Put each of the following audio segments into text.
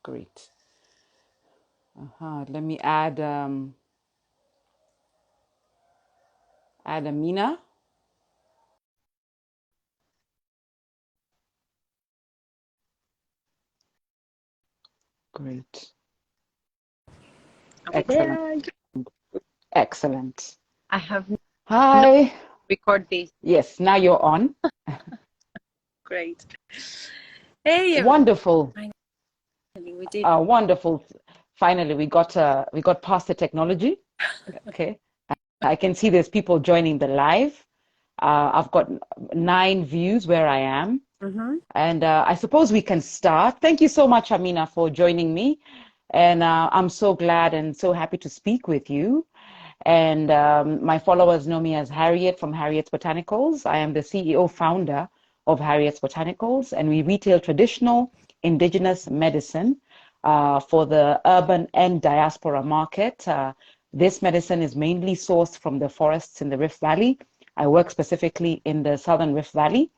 Great. Let me add Amina. Great. Are we Excellent. there? Excellent. I have no Hi. record this. Yes, now you're on. Great. Hey, Wonderful. finally we did. Wonderful. Finally, we got past the technology. Okay. I can see there's people joining the live. I've got 9 views where I am. Mm-hmm. And I suppose we can start. Thank you so much, Amina, for joining me. And I'm so glad and so happy to speak with you. And my followers know me as Harriet from Harriet's Botanicals. I am the CEO founder of Harriet's Botanicals, and we retail traditional indigenous medicine for the urban and diaspora market. This medicine is mainly sourced from the forests in the Rift Valley. I work specifically in the Southern Rift Valley.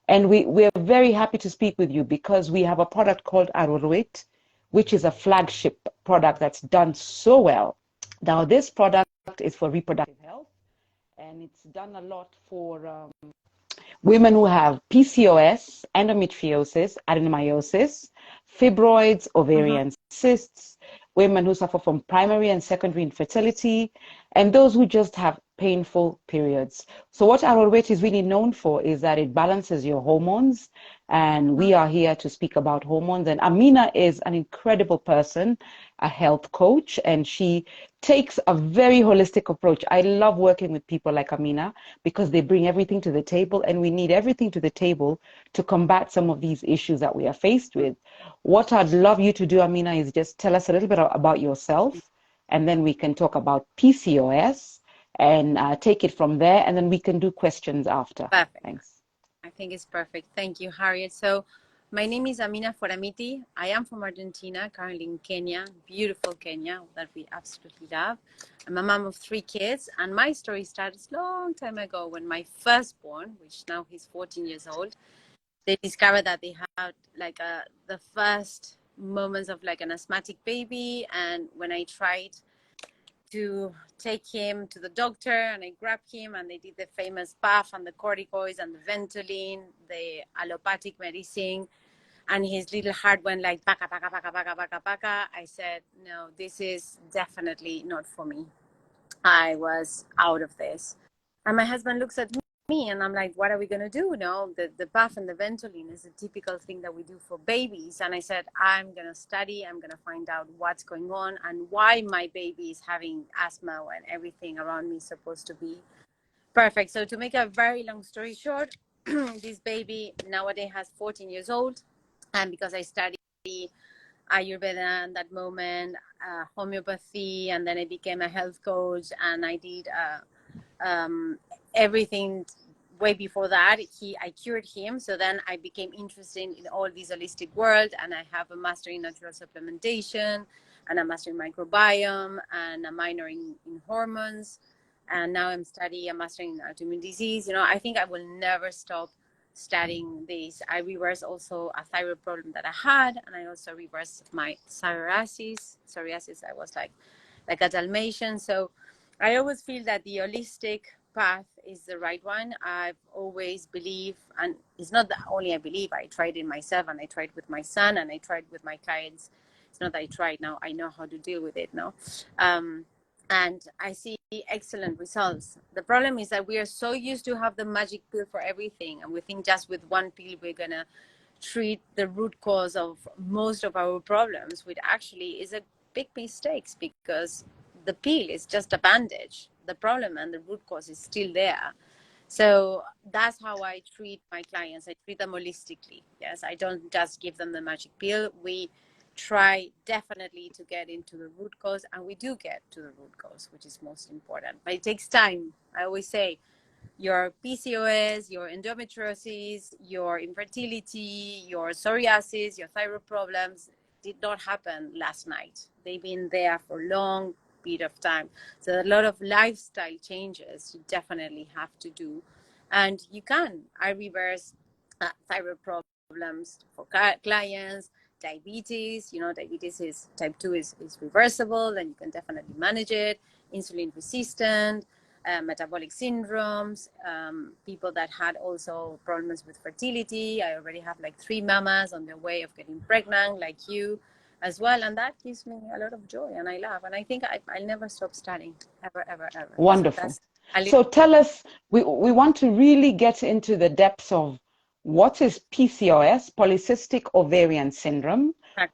And we're very happy to speak with you because we have a product called Arorwet, which is a flagship product that's done so well. Now, this product is for reproductive health, and it's done a lot for women who have PCOS, endometriosis, adenomyosis, fibroids, Mm-hmm. ovarian cysts, women who suffer from primary and secondary infertility, and those who just have painful periods. So what our weight is really known for is that it balances your hormones, and we are here to speak about hormones. And Amina is an incredible person, a health coach, and she takes a very holistic approach. I love working with people like Amina because they bring everything to the table, and we need everything to the table to combat some of these issues that we are faced with. What I'd love you to do, Amina, is just tell us a little bit about yourself, and then we can talk about PCOS and take it from there, and then we can do questions after. Perfect. Thanks. I think it's perfect. Thank you, Harriet. So, my name is Amina Foramitti. I am from Argentina, currently in Kenya, beautiful Kenya that we absolutely love. I'm a mom of 3 kids, and my story started a long time ago when my firstborn, which now he's 14 years old, they discovered that they had like the first moments of like an asthmatic baby. And when I tried to take him to the doctor and I grabbed him and they did the famous bath and the corticoids and the Ventolin, the allopathic medicine, and his little heart went like baka, baka, baka, baka, baka, baka. I said, no, this is definitely not for me. I was out of this. And my husband looks at me and I'm like, what are we going to do? No, the bath and the Ventolin is a typical thing that we do for babies. And I said, I'm going to study. I'm going to find out what's going on and why my baby is having asthma when everything around me is supposed to be perfect. So to make a very long story short, this baby nowadays has 14 years old. And because I study Ayurveda at that moment, homeopathy, and then I became a health coach and I did everything way before that. I cured him, so then I became interested in all this holistic world, and I have a master in natural supplementation and a master in microbiome and a minor in hormones, and now I'm studying a master in autoimmune disease. I think I will never stop studying this. I reversed also a thyroid problem that I had, and I also reversed my psoriasis. I was like a Dalmatian. So I always feel that the holistic path is the right one. I've always believed, and it's not that only I believe, I tried it myself and I tried with my son and I tried with my clients. It's not that I tried now, I know how to deal with it now. And I see excellent results. The problem is that we are so used to have the magic pill for everything, and we think just with one pill we're gonna treat the root cause of most of our problems, which actually is a big mistake because the pill is just a bandage. The problem and the root cause is still there. So that's how I treat my clients. I treat them holistically. Yes, I don't just give them the magic pill. We try definitely to get into the root cause, and we do get to the root cause, which is most important. But it takes time. I always say your PCOS, your endometriosis, your infertility, your psoriasis, your thyroid problems did not happen last night. They've been there for a long period of time. So a lot of lifestyle changes you definitely have to do. And you can. I reverse thyroid problems for clients. diabetes. You know, diabetes is type 2 is reversible, and you can definitely manage it. Insulin resistant, metabolic syndromes, people that had also problems with fertility. I already have like 3 mamas on their way of getting pregnant, like you as well. And that gives me a lot of joy, and I laugh. And I think I'll never stop studying, ever, ever, ever. So Wonderful. that's a little. So tell us, we want to really get into the depths of what is PCOS, polycystic ovarian syndrome.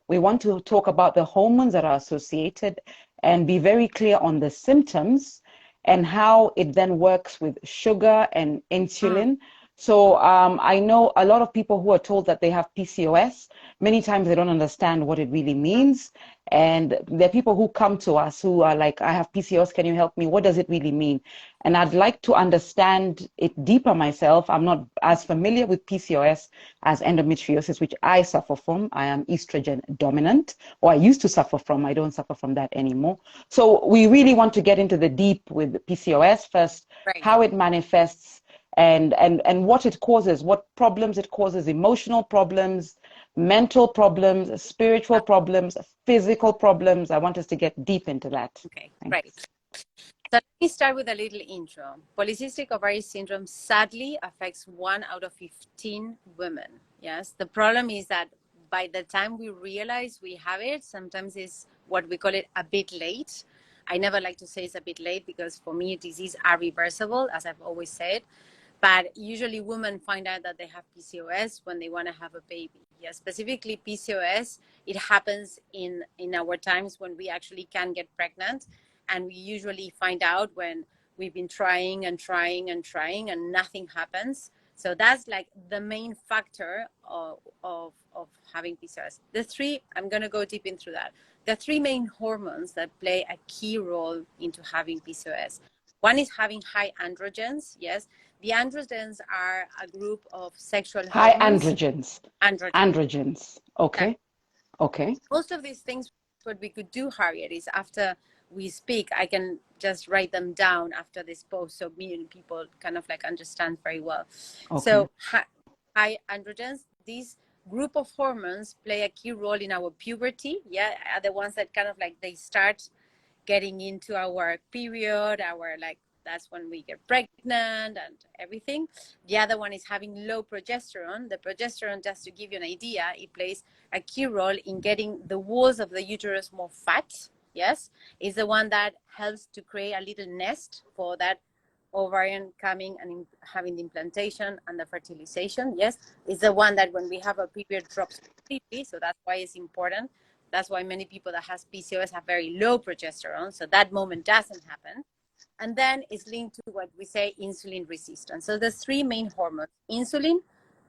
We want to talk about the hormones that are associated and be very clear on the symptoms and how it then works with sugar and insulin. So I know a lot of people who are told that they have PCOS. Many times they don't understand what it really means. And there are people who come to us who are like, I have PCOS, can you help me? What does it really mean? And I'd like to understand it deeper myself. I'm not as familiar with PCOS as endometriosis, which I suffer from. I am estrogen dominant, or I used to suffer from. I don't suffer from that anymore. So we really want to get into the deep with PCOS first, Right. how it manifests and what it causes, what problems it causes, emotional problems, mental problems, spiritual problems, physical problems. I want us to get deep into that. Okay, Thanks. right. So let me start with a little intro. Polycystic ovarian syndrome sadly affects 1 out of 15 women. Yes, the problem is that by the time we realize we have it, sometimes it's what we call it a bit late. I never like to say it's a bit late because for me, diseases are reversible, as I've always said. But usually women find out that they have PCOS when they want to have a baby. Yeah, specifically PCOS, it happens in our times when we actually can get pregnant. And we usually find out when we've been trying and trying and trying and nothing happens. So that's like the main factor of having PCOS. The 3, I'm going to go deep into that. The 3 main hormones that play a key role into having PCOS. One is having high androgens. Yes, the androgens are a group of sexual High hormones. androgens. Androgens. Okay. Okay. Most of these things, what we could do, Harriet, is after we speak, I can just write them down after this post so me and people kind of like understand very well. Okay. So high androgens, these group of hormones play a key role in our puberty. Yeah, are the ones that kind of like they start getting into our period, our like that's when we get pregnant and everything. The other one is having low progesterone. The progesterone, just to give you an idea, it plays a key role in getting the walls of the uterus more fat. Yes, is the one that helps to create a little nest for that ovarian coming and having the implantation and the fertilization. Yes, is the one that when we have a period drops completely. So that's why it's important. That's why many people that has PCOS have very low progesterone. So that moment doesn't happen. And then it's linked to what we say insulin resistance. So the 3 main hormones, insulin,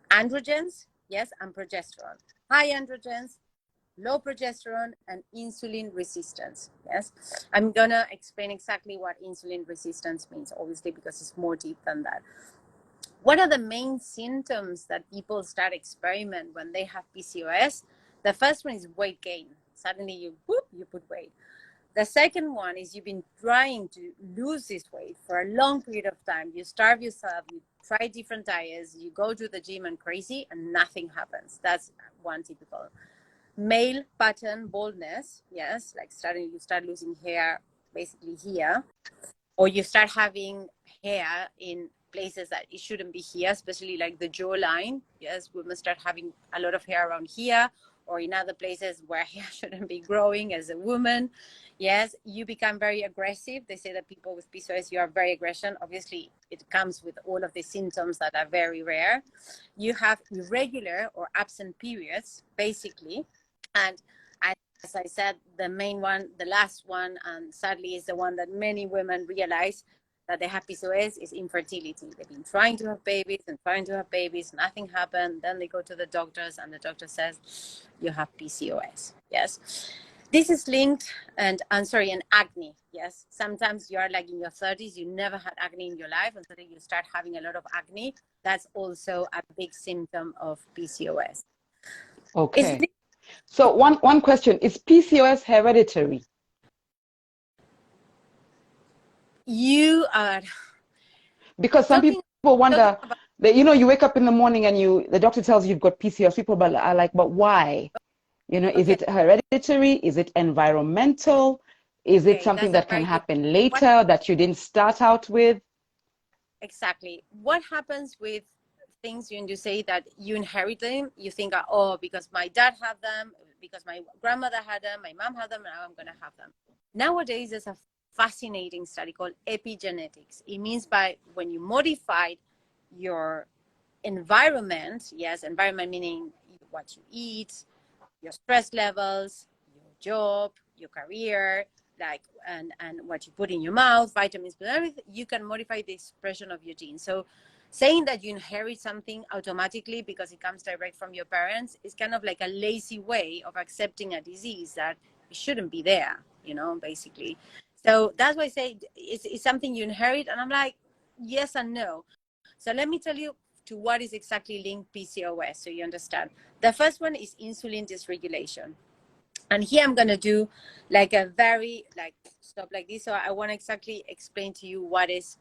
androgens, yes, and progesterone. High androgens, low progesterone, and insulin resistance. Yes, I'm gonna explain exactly what insulin resistance means, obviously, because it's more deep than that. What are the main symptoms that people start experiment when they have PCOS? The first one is weight gain. Suddenly you put weight. The second one is you've been trying to lose this weight for a long period of time. You starve yourself, you try different diets, you go to the gym and crazy, and nothing happens. That's one typical. Male pattern baldness, yes, like you start losing hair basically here, or you start having hair in places that it shouldn't be here, especially like the jawline. Yes, women start having a lot of hair around here, or in other places where hair shouldn't be growing as a woman. Yes, you become very aggressive. They say that people with PCOS, you are very aggressive. Obviously, it comes with all of the symptoms that are very rare. You have irregular or absent periods, basically. And as I said, the main one, the last one, and sadly is the one that many women realize that they have PCOS is infertility. They've been trying to have babies and trying to have babies, nothing happened. Then they go to the doctors and the doctor says, you have PCOS. Yes. This is linked and acne. Yes. Sometimes you are like in your 30s, you never had acne in your life, and suddenly you start having a lot of acne. That's also a big symptom of PCOS. Okay. So one question, is PCOS hereditary? You are. Because some people wonder that, you know, you wake up in the morning and the doctor tells you you've got PCOS. People are like, but why? You know, is Okay. it hereditary? Is it environmental? Is it Okay, something that's a that can very good. happen What later that you didn't start out with? exactly? What happens with things when you say that you inherit them? You think, oh, because my dad had them, because my grandmother had them, my mom had them, now I'm gonna have them. Nowadays, there's a fascinating study called epigenetics. It means by when you modified your environment, yes, environment meaning what you eat, your stress levels, your job, your career, like and what you put in your mouth, vitamins, but everything, you can modify the expression of your genes. So saying that you inherit something automatically because it comes direct from your parents is kind of like a lazy way of accepting a disease that it shouldn't be there, you know, basically. So that's why I say it's something you inherit, and I'm like, yes and no. So let me tell you to what is exactly linked PCOS so you understand. The first one is insulin dysregulation. And here I'm going to do like a very like stop like this. So I want to exactly explain to you what is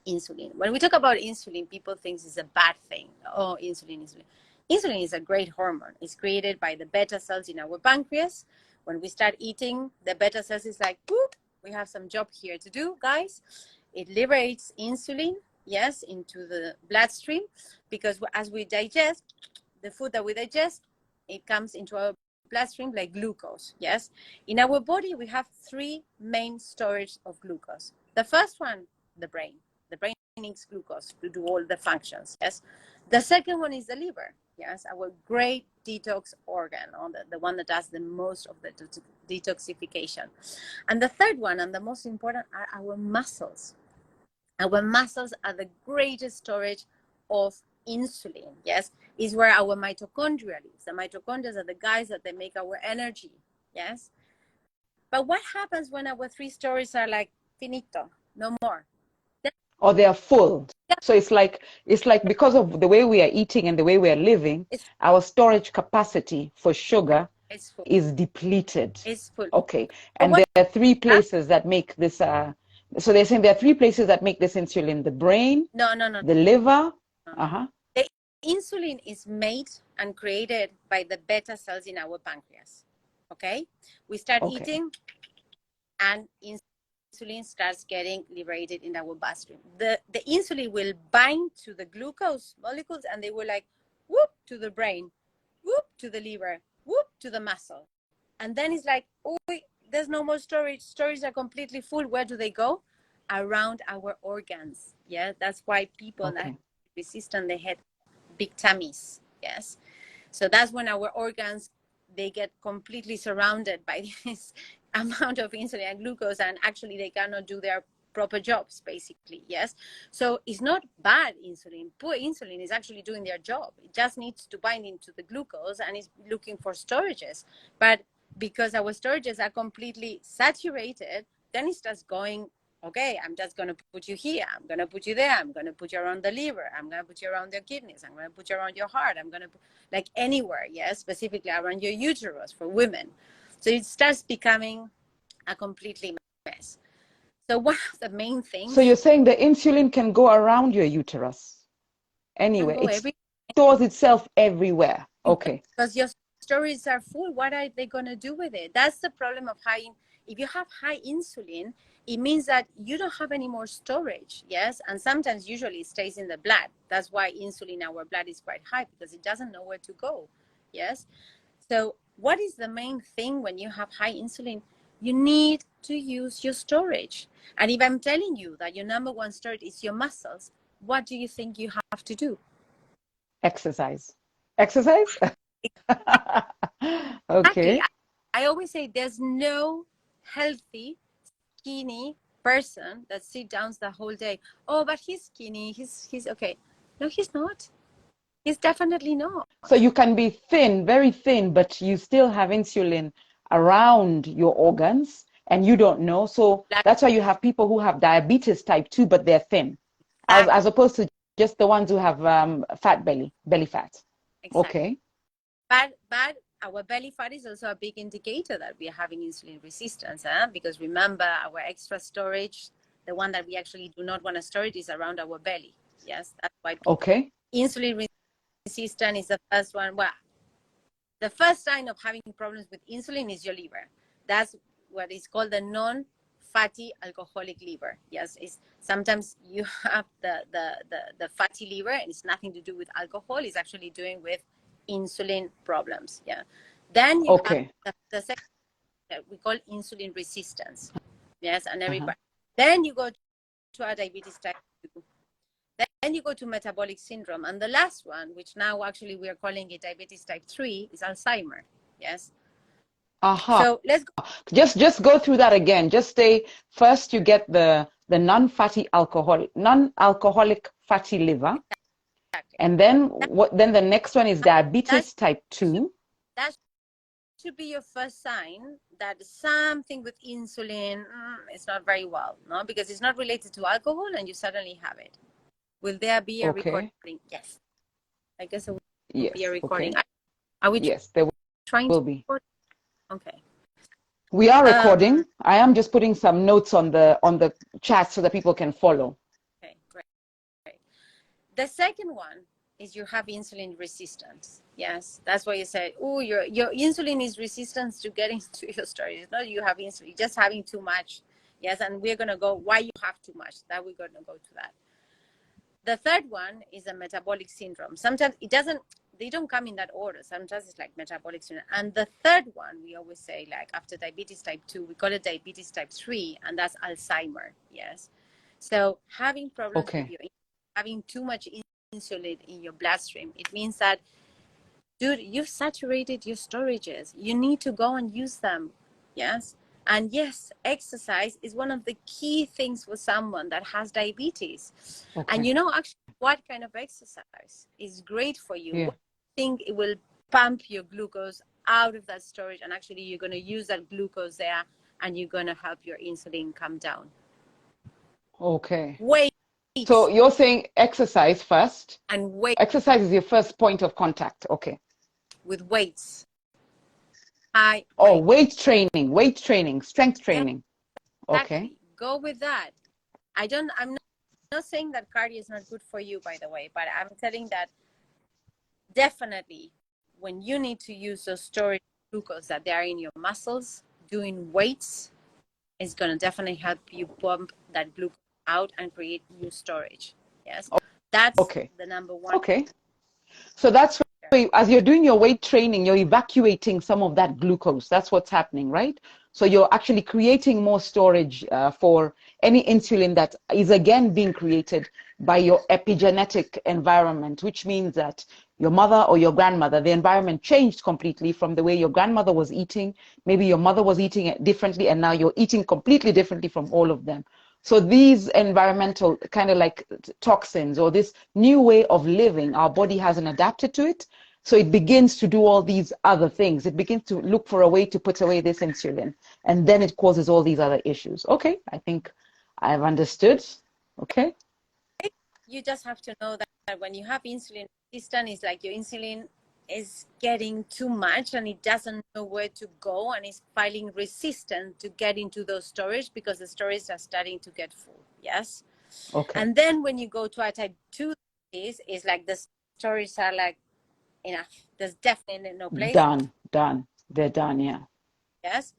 insulin. When we talk about insulin, people think it's a bad thing. Oh, insulin, insulin. Insulin is a great hormone. It's created by the beta cells in our pancreas. When we start eating, the beta cells is like, whoop, we have some job here to do, guys. It liberates insulin, yes, into the bloodstream because as we digest, the food that we digest, it comes into our bloodstream like glucose, yes. In our body, we have three main storage of glucose. The first one, the brain. The brain needs glucose to do all the functions, yes. The second one is the liver, yes, our great detox organ, or the one that does the most of the detoxification. And the third one, and the most important, are our muscles. Our muscles are the greatest storage of insulin, yes, is where our mitochondria lives. The mitochondria are the guys that they make our energy, yes. But what happens when our three storages are like finito, no more? Or they are full? Yeah, So it's like because of the way we are eating and the way we are living, it's our storage capacity for sugar it's full. is depleted. It's full. Okay. So And what there are three happens? places that make this so they're saying there are three places that make this insulin: the brain, No, no, no, the liver. no. Uh-huh. The insulin is made and created by the beta cells in our pancreas. Okay? We start Okay. eating and insulin starts getting liberated in our bloodstream. The insulin will bind to the glucose molecules and they will like whoop to the brain, whoop to the liver, whoop to the muscle. And then it's like, oh, there's no more storage. Storage are completely full. Where do they go? Around our organs. Yeah, that's why people that are Okay. resistant, they had big tummies. Yes. So that's when our organs, they get completely surrounded by this amount of insulin and glucose, and actually they cannot do their proper jobs, basically. Yes. So it's not bad insulin. Poor insulin is actually doing their job. It just needs to bind into the glucose and is looking for storages. But because our storages are completely saturated, then it starts going, okay, I'm just going to put you here. I'm going to put you there. I'm going to put you around the liver. I'm going to put you around your kidneys. I'm going to put you around your heart. I'm going to put, like anywhere, yes, specifically around your uterus for women. So it starts becoming a completely mess. So one of the main So things you're saying the insulin can go around your uterus can anywhere. go It every stores itself everywhere. Okay. because your stories are full. What are they going to do with it? That's the problem of high. If you have high insulin, it means that you don't have any more storage. Yes, and sometimes usually it stays in the blood. That's why insulin in our blood is quite high because it doesn't know where to go. Yes. So what is the main thing when you have high insulin? You need to use your storage. And if I'm telling you that your number one storage is your muscles, what do you think you have to do? Exercise. Exercise? Exactly. Okay. I always say there's no healthy, skinny person that sits down the whole day. Oh, but he's skinny. He's okay. No, he's not. He's definitely not. So you can be thin, very thin, but you still have insulin around your organs and you don't know. So Like, that's why you have people who have diabetes type 2, but they're thin, as exactly. opposed to just the ones who have fat belly fat. Exactly. Okay. But our belly fat is also a big indicator that we are having insulin resistance, because remember our extra storage, the one that we actually do not want to store it, is around our belly. Yes, that's why Okay. insulin resistance is the first one. Well, the first sign of having problems with insulin is your liver. That's what is called the non-fatty alcoholic liver. Yes, it's sometimes you have the fatty liver, and it's nothing to do with alcohol. It's actually doing with insulin problems. Yeah. Then you have the second that we call insulin resistance. Yes, and everybody. Then you go to a diabetes type 2. Then you go to metabolic syndrome. And the last one, which now actually we are calling it diabetes type 3, is Alzheimer. Yes. So let's go. Just go through that again. Just say first you get the non-alcoholic fatty liver. Exactly. And then then the next one is diabetes type 2. That should be your first sign that something with insulin is not very well, no? Because it's not related to alcohol and you suddenly have it. Will there be a recording? Yes. I guess it will be a recording. Are we there will be. Okay. We are recording. I am just putting some notes on the chat so that people can follow. Okay, great. The second one is you have insulin resistance. Yes, that's why you say, oh, your insulin is resistant to getting to your storage. It's not you have insulin, you're just having too much. Yes, and we're gonna go why you have too much. That we're gonna go to that. The third one is a metabolic syndrome. Sometimes they don't come in that order. Sometimes it's like metabolic syndrome. And the third one, we always say, like after diabetes type 2, we call it diabetes type 3, and that's Alzheimer. Yes. So having problems with having too much insulin in your bloodstream, it means that, dude, you've saturated your storages. You need to go and use them. Yes. And yes, exercise is one of the key things for someone that has diabetes. And you know, actually, what kind of exercise is great for you? I think it will pump your glucose out of that storage, and actually you're going to use that glucose there, and you're going to help your insulin come down. Weight. So you're saying exercise first? And weight. Exercise is your first point of contact. With weights. Weight training, strength training. Exactly. Go with that. I'm not saying that cardio is not good for you, by the way, but I'm telling that definitely when you need to use those storage glucose that they are in your muscles, doing weights is going to definitely help you pump that glucose out and create new storage. Yes. That's the number one. So that's as you're doing your weight training, you're evacuating some of that glucose. That's what's happening, right? So you're actually creating more storage for any insulin that is again being created by your epigenetic environment, which means that your mother or your grandmother, the environment changed completely from the way your grandmother was eating. Maybe your mother was eating it differently, and now you're eating completely differently from all of them. So these environmental kind of like toxins or this new way of living, our body hasn't adapted to it. So it begins to do all these other things. It begins to look for a way to put away this insulin. And then it causes all these other issues. Okay, I think I've understood. Okay. You just have to know that when you have insulin resistance, it's like your insulin is getting too much and it doesn't know where to go, and it's feeling resistant to get into those storage because the storage are starting to get full. Yes. And then when you go to a type 2, is like the storage are like enough. There's definitely no place. Done. They're done. Yeah. Yes.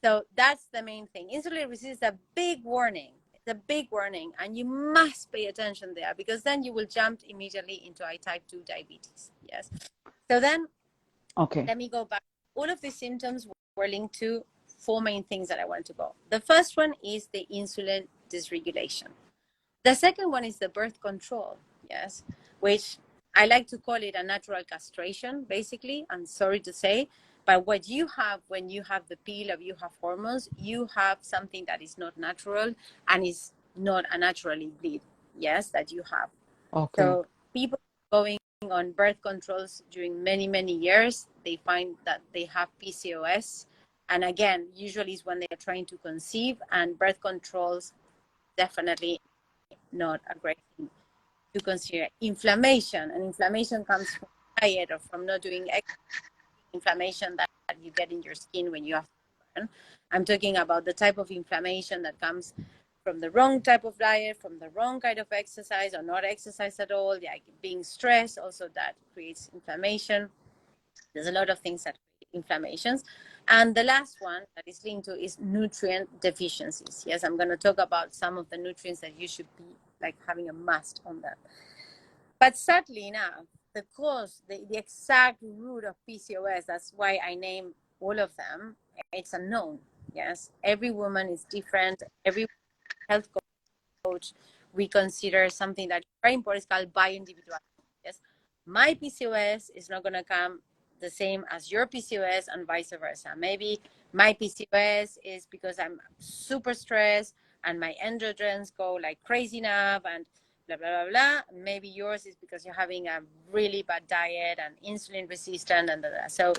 So that's the main thing. Insulin resistance is a big warning. It's a big warning, and you must pay attention there, because then you will jump immediately into a type 2 diabetes. Yes. So then, let me go back. All of the symptoms were linked to 4 main things that I want to go. The first one is the insulin dysregulation. The second one is the birth control. Yes, which I like to call it a natural castration, basically. I'm sorry to say, but what you have when you have the pill or you have hormones, you have something that is not natural and is not a naturally bleed. Yes, that you have. So people going on birth controls during many, many years, they find that they have PCOS. And again, usually is when they are trying to conceive, and birth controls definitely not a great thing to consider. Inflammation, and inflammation comes from diet or from not doing inflammation that you get in your skin when you have sunburn. I'm talking about the type of inflammation that comes from the wrong type of diet, from the wrong kind of exercise, or not exercise at all, like being stressed, also that creates inflammation. There's a lot of things that create inflammations. And the last one that is linked to is nutrient deficiencies. Yes, I'm going to talk about some of the nutrients that you should be like having a must on them. But sadly enough, the cause, the exact root of PCOS, that's why I name all of them, it's unknown. Yes, every woman is different. Every health coach, we consider something that is very important, it's called bioindividuality. Yes, my PCOS is not going to come the same as your PCOS and vice versa. Maybe my PCOS is because I'm super stressed and my androgens go like crazy enough and blah, blah, blah, blah. Maybe yours is because you're having a really bad diet and insulin resistant and blah, blah. So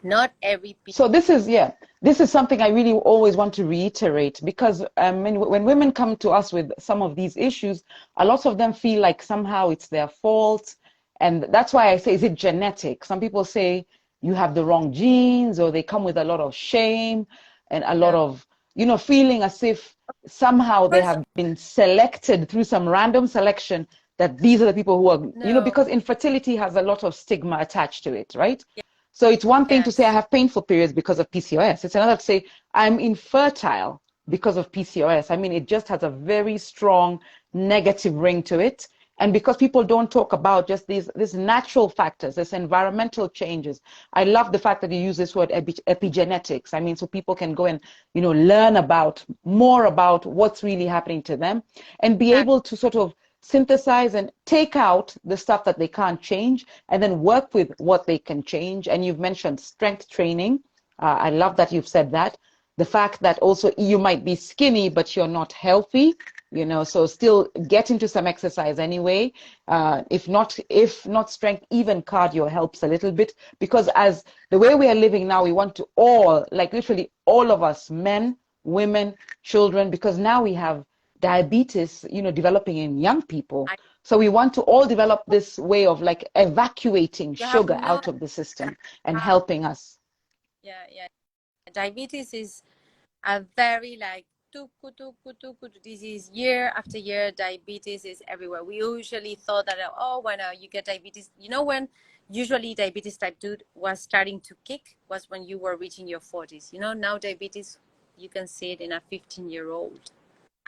not every So this is something I really always want to reiterate, because when women come to us with some of these issues, a lot of them feel like somehow it's their fault. And that's why I say, is it genetic? Some people say you have the wrong genes, or they come with a lot of shame and a lot of, feeling as if somehow they have been selected through some random selection, that these are the people who are, because infertility has a lot of stigma attached to it, right? So it's one thing to say I have painful periods because of PCOS. It's another to say I'm infertile because of PCOS. I mean, it just has a very strong negative ring to it. And because people don't talk about just these natural factors, these environmental changes. I love the fact that you use this word epigenetics. I mean, so people can go and, learn more about what's really happening to them and be able to sort of synthesize and take out the stuff that they can't change and then work with what they can change. And you've mentioned strength training. I love that you've said that. The fact that also you might be skinny, but you're not healthy, so still get into some exercise anyway. If not strength, even cardio helps a little bit, because as the way we are living now, we want to all, like literally all of us, men, women, children, because now we have diabetes, developing in young people. So we want to all develop this way of like evacuating sugar out of the system and helping us. Yeah. Diabetes is a very like disease. Year after year, diabetes is everywhere. We usually thought that, when you get diabetes, when usually diabetes type 2 was starting to kick was when you were reaching your 40s. Now diabetes, you can see it in a 15-year-old.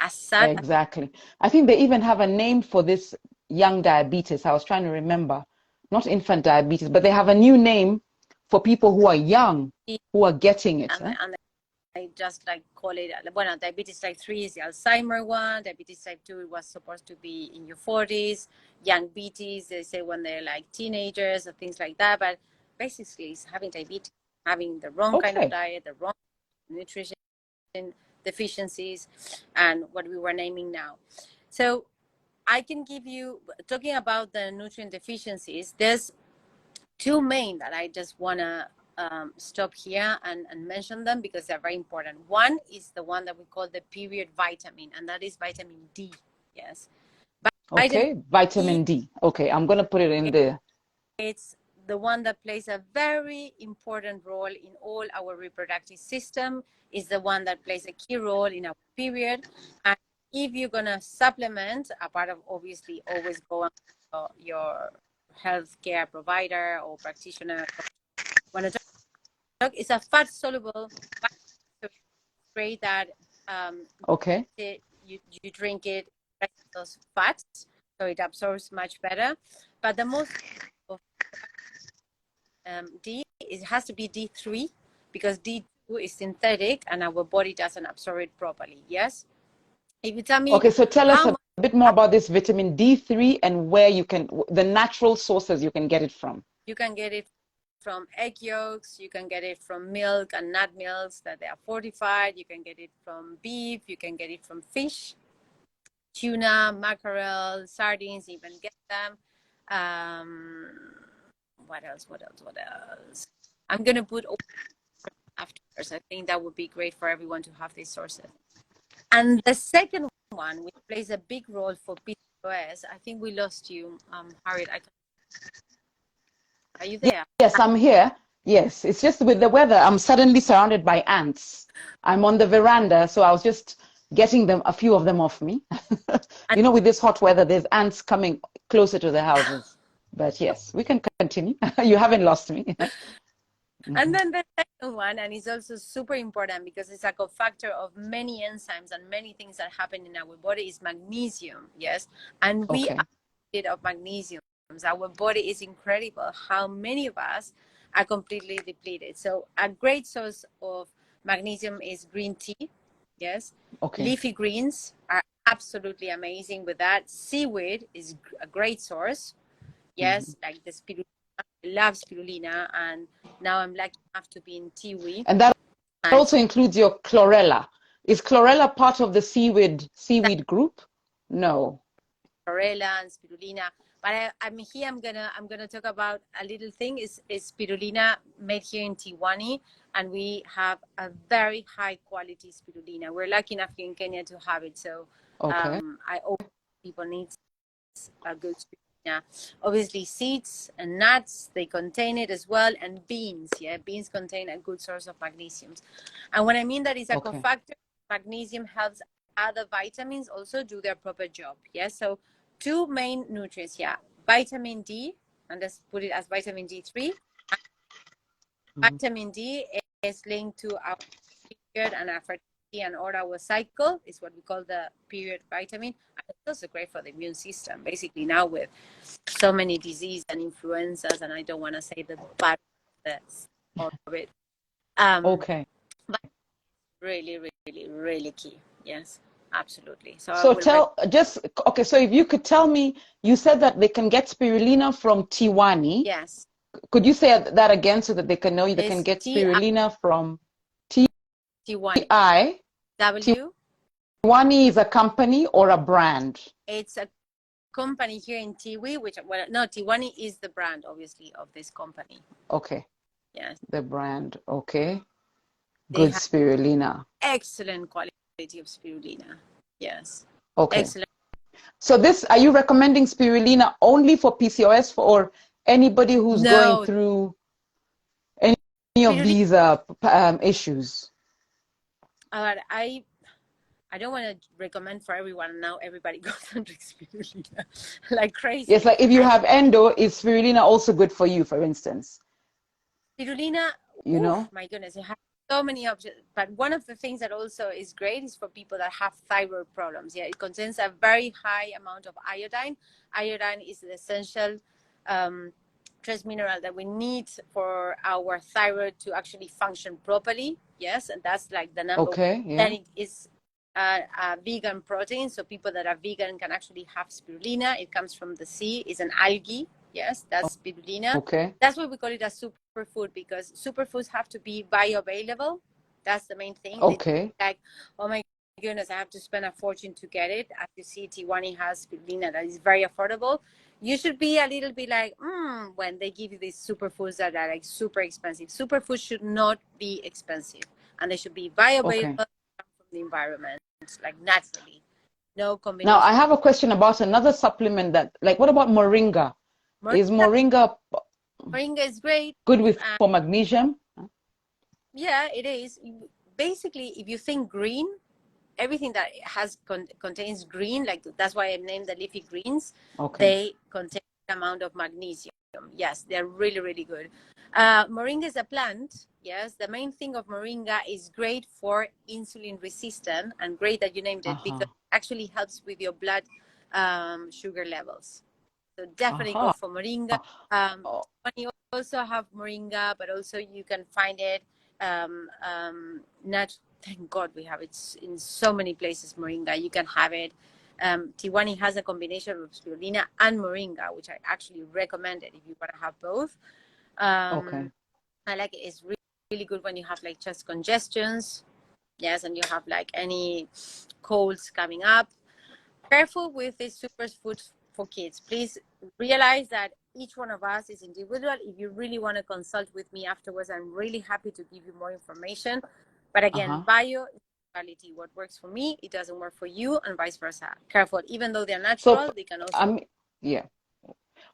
As such, exactly. I think they even have a name for this young diabetes. I was trying to remember, not infant diabetes, but they have a new name for people who are young, who are getting it. And I just like call it, diabetes type 3 is the Alzheimer one. Diabetes type 2 was supposed to be in your 40s. Young BTs, they say when they're like teenagers or things like that. But basically, it's having diabetes, having the wrong kind of diet, the wrong nutrition deficiencies, and what we were naming now. So I can give you, talking about the nutrient deficiencies, there's two main that I just want to stop here and mention them because they're very important. One is the one that we call the period vitamin, and that is vitamin D. Yes. Vitamin D. Okay, I'm going to put it in there. It's the one that plays a very important role in all our reproductive system, is the one that plays a key role in our period. And if you're going to supplement, a part of obviously always go on your healthcare provider or practitioner. When a drug is a fat soluble, so great that you drink it, those fats, so it absorbs much better. But the most D, it has to be D3 because D2 is synthetic and our body doesn't absorb it properly. Yes. If you tell me, okay, so tell us a bit more about this vitamin D3 and where you can, the natural sources you can get it from. You can get it from egg yolks, you can get it from milk and nut milks that they are fortified, you can get it from beef, you can get it from fish, tuna, mackerel, sardines, even get them. What else? I'm going to put afterwards. I think that would be great for everyone to have these sources. And the second one, which plays a big role for PCOS, I think we lost you, Harriet. Are you there? Yes, I'm here. Yes, it's just with the weather, I'm suddenly surrounded by ants. I'm on the veranda, so I was just getting a few of them off me. With this hot weather, there's ants coming closer to the houses. But yes, we can continue. You haven't lost me. And then the second one, and it's also super important because it's a cofactor of many enzymes and many things that happen in our body, is magnesium. Yes. And we are Okay. a bit of magnesium. Our body is incredible how many of us are completely depleted. So a great source of magnesium is green tea. Yes. Okay. Leafy greens are absolutely amazing with that. Seaweed is a great source. Yes. Like the spirulina. I love spirulina, and now I'm lucky enough to be in Tiwi. And that And also includes your chlorella. Is chlorella part of the seaweed group? No. chlorella and spirulina. But I'm here. I'm gonna talk about a little thing. Is spirulina made here in Tiwani, and we have a very high quality spirulina. We're lucky enough here in Kenya to have it. So Okay. I hope people need a good spirulina. Obviously, seeds and nuts, they contain it as well, and beans. Yeah, beans contain a good source of magnesium. And when I mean that is a Okay. cofactor, magnesium helps other vitamins also do their proper job. Yes, so two main nutrients here: vitamin D, and let's put it as vitamin D3. Vitamin D is linked to our period and our fertility and all our cycle. Is what we call the period vitamin. And it's also great for the immune system. Basically, now with so many diseases and influenzas, and I don't want to say the bad all of it. Okay. But really, really, really key. Yes, absolutely. So I So will okay, so if you could tell me, you said that they can get spirulina from Tiwani. yes. Could you say that again so that they can know they can It's get spirulina from T1 TI? W. Tiwani is a company or a brand? It's a company here in Tiwi, which, well, no, Tiwani is the brand, obviously, of this company. Okay. Yes. The brand. Okay. They Good have spirulina. excellent quality of spirulina. Yes. Okay. Excellent. So are you recommending spirulina only for PCOS or anybody who's going No, through any of spirulina. these issues? I don't want to recommend for everyone. Now everybody goes and drinks spirulina like Yes, crazy. like if you And have endo, is spirulina also good for you, for instance? spirulina, You know? my goodness, it has so many options. But one of the things that also is great is for people that have thyroid problems. Yeah, it contains a very high amount of iodine. Iodine is the essential trace mineral that we need for our thyroid to actually function properly. Yes, and that's like the number one. Okay, Then yeah. it is a vegan protein, so people that are vegan can actually have spirulina. It comes from the sea. It's an algae. Yes, that's spirulina. Okay. That's why we call it a superfood, because superfoods have to be bioavailable. That's the main thing. They Okay. like, oh my goodness, I have to spend a fortune to get it. As you see, Tiwani has spirulina that is very affordable. You should be a little bit like, when they give you these superfoods that are like super expensive. Superfoods should not be expensive, and they should be bioavailable Okay. from the environment, like naturally. No Now combination. I have a question about another supplement like what about moringa? Is Moringa, moringa moringa is great. good for magnesium? Yeah, it is. Basically, if you think green, everything that has contains green, like that's why I named the leafy greens, Okay. they contain an amount of magnesium. Yes, they're really, really good. Moringa is a plant. Yes, the main thing of moringa is great for insulin resistant, and great that you named it because it actually helps with your blood sugar levels. So definitely go Aha. for moringa. Oh, You also have moringa, but also you can find it not. Thank God we have it in so many places. Moringa, you can have it. Tiwani has a combination of spirulina and moringa, which I actually recommend it if you want to have both. okay. I like it. It's really, really good when you have like chest congestions. Yes, and you have like any colds coming up. Careful with these superfoods for kids. Please realize that each one of us is individual. If you really want to consult with me afterwards, I'm really happy to give you more information. But again, bio is reality. What works for me, it doesn't work for you, and vice versa. Careful. Even though they're So natural, they can also. yeah.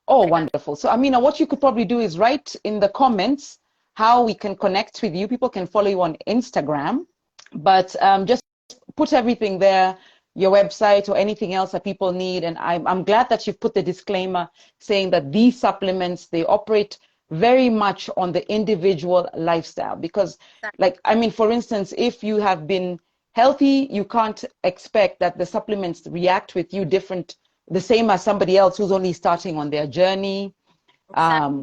Oh, They can, wonderful. So Amina, what you could probably do is write in the comments how we can connect with you. People can follow you on Instagram, but just put everything there, your website or anything else that people need. And I'm glad that you've put the disclaimer saying that these supplements, they operate very much on the individual lifestyle. Because, like, I mean, for instance, if you have been healthy, you can't expect that the supplements react with you different, the same as somebody else who's only starting on their journey.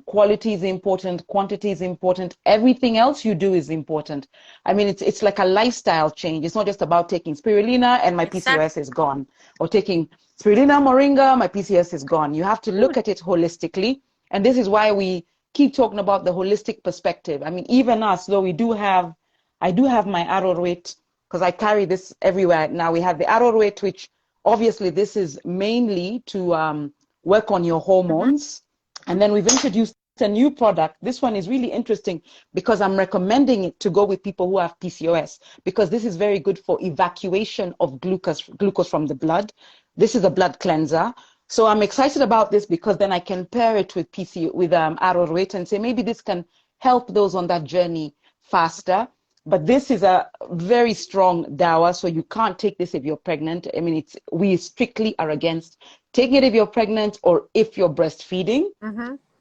Quality is important, quantity is important, everything else you do is important. I mean, it's like a lifestyle change. It's not just about taking spirulina and my PCOS is gone, or taking spirulina, moringa, my PCOS is gone. You have to look at it holistically, and this is why we keep talking about the holistic perspective. I mean, even us, though I do have my arrowroot, because I carry this everywhere now. We have the arrowroot, which obviously this is mainly to work on your hormones. And then we've introduced a new product. This one is really interesting because I'm recommending it to go with people who have PCOS, because this is very good for evacuation of glucose from the blood. This is a blood cleanser. So I'm excited about this because then I can pair it with arrowroot and say maybe this can help those on that journey faster. But this is a very strong dawa, so you can't take this if you're pregnant. I mean, we strictly are against taking it if you're pregnant or if you're breastfeeding.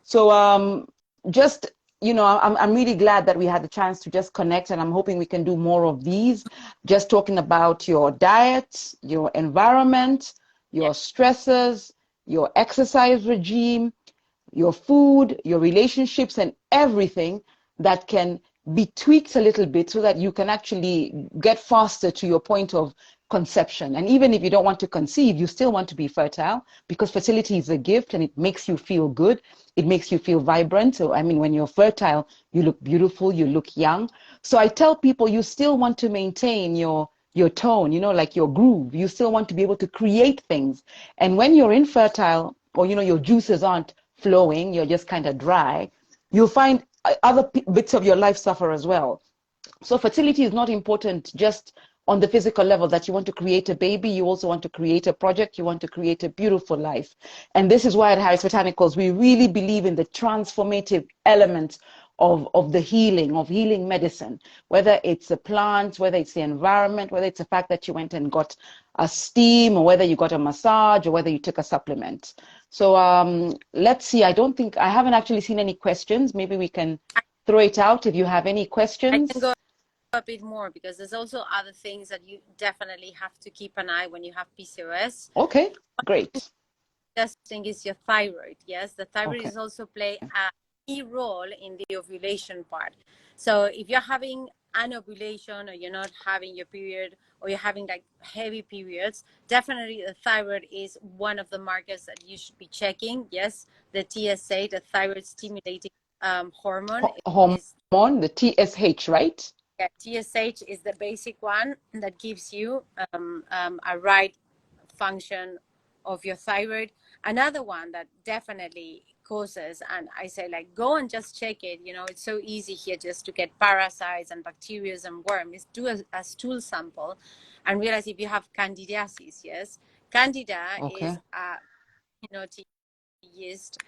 So just, you know, I'm really glad that we had the chance to just connect, and I'm hoping we can do more of these, just talking about your diet, your environment, your stresses, your exercise regime, your food, your relationships, and everything that can be tweaked a little bit so that you can actually get faster to your point of conception. And even if you don't want to conceive, you still want to be fertile, because fertility is a gift and it makes you feel good. It makes you feel vibrant. So, I mean, when you're fertile, you look beautiful, you look young. So I tell people you still want to maintain your tone, you know, like your groove. You still want to be able to create things. And when you're infertile, or, you know, your juices aren't flowing, you're just kind of dry, you'll find other bits of your life suffer as well. So fertility is not important just on the physical level, that you want to create a baby, you also want to create a project, you want to create a beautiful life. And this is why at Harriet Botanicals, we really believe in the transformative elements of the healing medicine, whether it's the plants, whether it's the environment, whether it's the fact that you went and got a steam, or whether you got a massage, or whether you took a supplement. So let's see, I haven't actually seen any questions. Maybe we can throw it out if you have any questions. I can go a bit more, because there's also other things that you definitely have to keep an eye when you have PCOS. Okay, great. Testing is your thyroid. Yes, the thyroid is also play a key role in the ovulation part. So if you're having an ovulation, or you're not having your period, or you're having like heavy periods, definitely the thyroid is one of the markers that you should be checking. Yes, the TSA, the thyroid stimulating hormone. Hormone, the TSH, right? Yeah, TSH is the basic one that gives you a right function of your thyroid. Another one that definitely causes, and I say, like, go and just check it. You know, it's so easy here just to get parasites and bacteria and worms. Do a stool sample and realize if you have candidiasis. Yes, candida is a yeast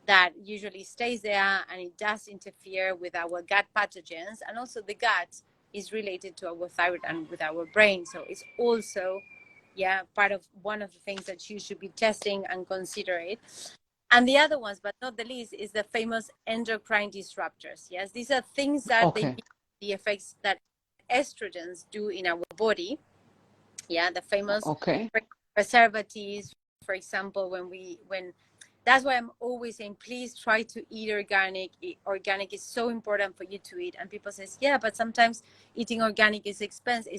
that usually stays there, and it does interfere with our gut pathogens, and also the gut is related to our thyroid and with our brain. So it's also part of one of the things that you should be testing and consider it. And the other ones, but not the least, is the famous endocrine disruptors. Yes, these are things that the effects that estrogens do in our body. Yeah, the famous preservatives, for example, when that's why I'm always saying, please try to eat organic. Organic is so important for you to eat. And people says, yeah, but sometimes eating organic is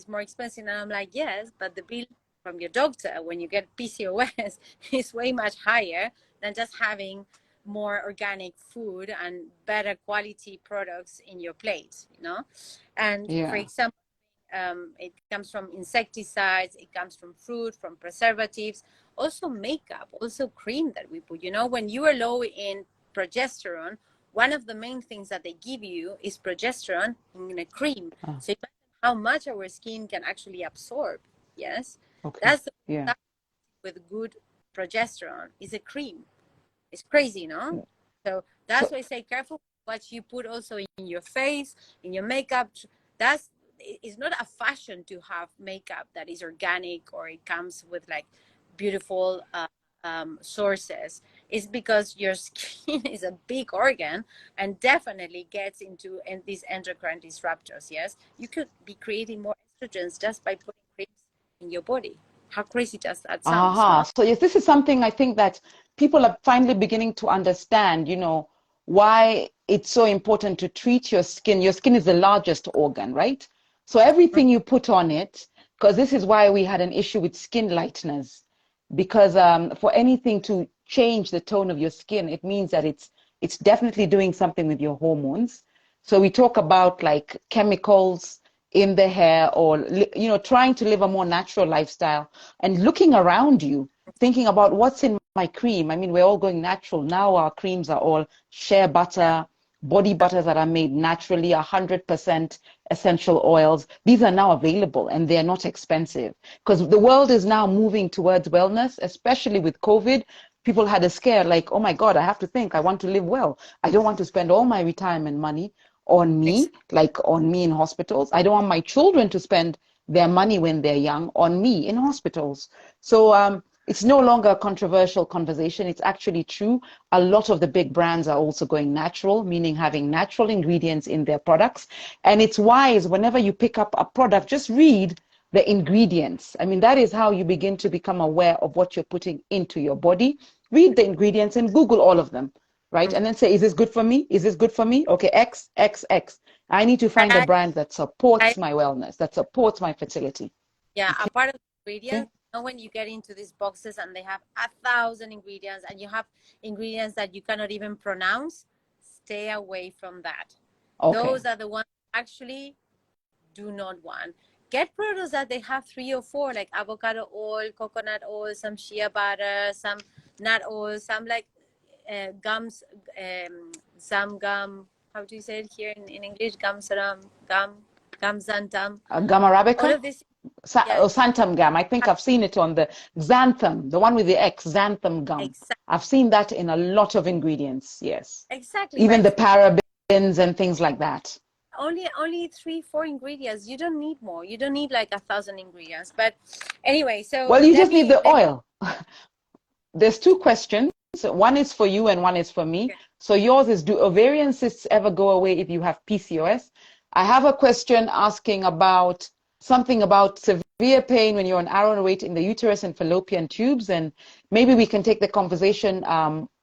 more expensive. And I'm like, yes, but the bill from your doctor when you get PCOS is way much higher than just having more organic food and better quality products in your plate, you know? And for example, it comes from insecticides, it comes from fruit, from preservatives, also makeup, also cream that we put. You know, when you are low in progesterone, one of the main things that they give you is progesterone in a cream. So imagine how much our skin can actually absorb. Yes, that's the with good progesterone is a cream. It's crazy, no? So that's why I say careful what you put also in your face, in your makeup. That's it's not a fashion to have makeup that is organic or it comes with like beautiful sources. It's because your skin is a big organ and definitely gets into these endocrine disruptors. Yes, you could be creating more estrogens just by putting creams in your body. How crazy does that sound? Aha. No. So yes, this is something I think that people are finally beginning to understand, why it's so important to treat your skin. Your skin is the largest organ, right? So everything you put on it, because this is why we had an issue with skin lighteners, because for anything to change the tone of your skin, it means that it's definitely doing something with your hormones. So we talk about like chemicals in the hair, or trying to live a more natural lifestyle and looking around you, thinking about what's in my cream. I mean, we're all going natural now. Our creams are all shea Yeah. butter, body butters that are made naturally, 100% essential oils. These are now available and they're not expensive, because the world is now moving towards wellness, especially with COVID. People had a scare like, oh my God, I have to think, I want to live well. I don't want to spend all my retirement money on me, like on me in hospitals. I don't want my children to spend their money when they're young on me in hospitals. So it's no longer a controversial conversation. It's actually true. A lot of the big brands are also going natural, meaning having natural ingredients in their products. And it's wise, whenever you pick up a product, just read the ingredients. I mean, that is how you begin to become aware of what you're putting into your body. Read the ingredients and Google all of them, right? And then say, is this good for me? Is this good for me? Okay, X, X, X. I need to find a I, brand that I, supports my wellness, that supports my fertility. yeah, a part of the Okay. ingredients, when you get into these boxes and they have 1,000 ingredients and you have ingredients that you cannot even pronounce, stay away from that. Okay. Those are the ones actually do not want. Get products that they have 3 or 4, like avocado oil, coconut oil, some shea butter, some nut oil, some like gums, some gum. How do you say it here in English? Gum saram, gum xanthan. Gum All arabica? of this, yeah, Santam gum. I think I've seen it on the xanthan, the one with the X, xanthan gum. exactly, I've seen that in a lot of ingredients. Yes. exactly, Even my the friend. parabens and things like that. Only 3, 4 ingredients. You don't need more. You don't need like 1,000 ingredients. But anyway, so Well, you let just need me the oil. There's two questions. One is for you and one is for me. So yours is, do ovarian cysts ever go away if you have PCOS? I have a question asking about something about severe pain when you're on arrow weight in the uterus and fallopian tubes. And maybe we can take the conversation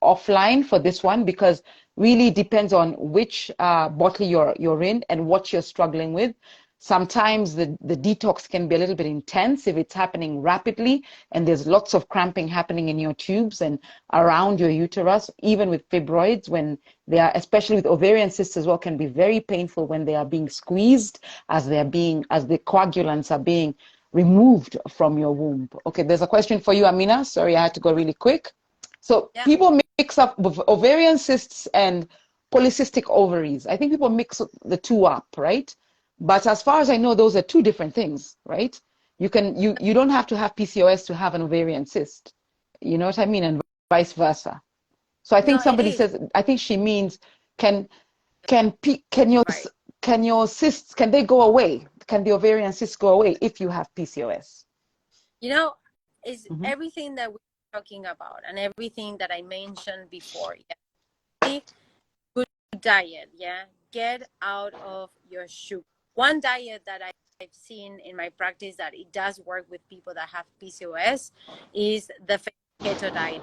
offline for this one, because really depends on which bottle you're in and what you're struggling with. Sometimes the detox can be a little bit intense if it's happening rapidly and there's lots of cramping happening in your tubes and around your uterus, even with fibroids, when they are, especially with ovarian cysts as well, can be very painful when they are being squeezed as the coagulants are being removed from your womb. Okay, there's a question for you, Amina. Sorry, I had to go really quick. So yeah. people mix up ovarian cysts and polycystic ovaries. I think people mix the two up, right? But as far as I know, those are two different things, right? You don't have to have PCOS to have an ovarian cyst. You know what I mean? And vice versa. So I think No, it somebody is says, I think she means, can can can your right. cysts, can they go away? Can the ovarian cysts go away if you have PCOS? You know, is Mm-hmm. everything that we're talking about and everything that I mentioned before. Yeah, good diet. Yeah, get out of your sugar. One diet that I've seen in my practice that it does work with people that have PCOS is the keto diet.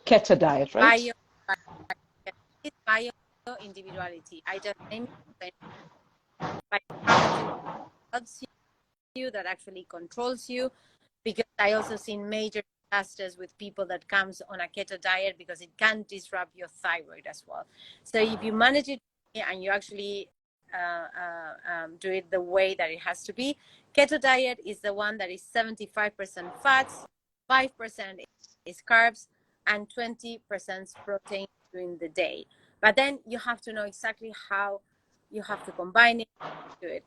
Keto diet, right? Bio, it's bio individuality. I just name it, but you have to helps you, that actually controls you, because I also seen major disasters with people that comes on a keto diet because it can disrupt your thyroid as well. So if you manage it and you actually do it the way that it has to be, keto diet is the one that is 75% fats, 5% is carbs, and 20% protein during the day. But then you have to know exactly how you have to combine it, do it.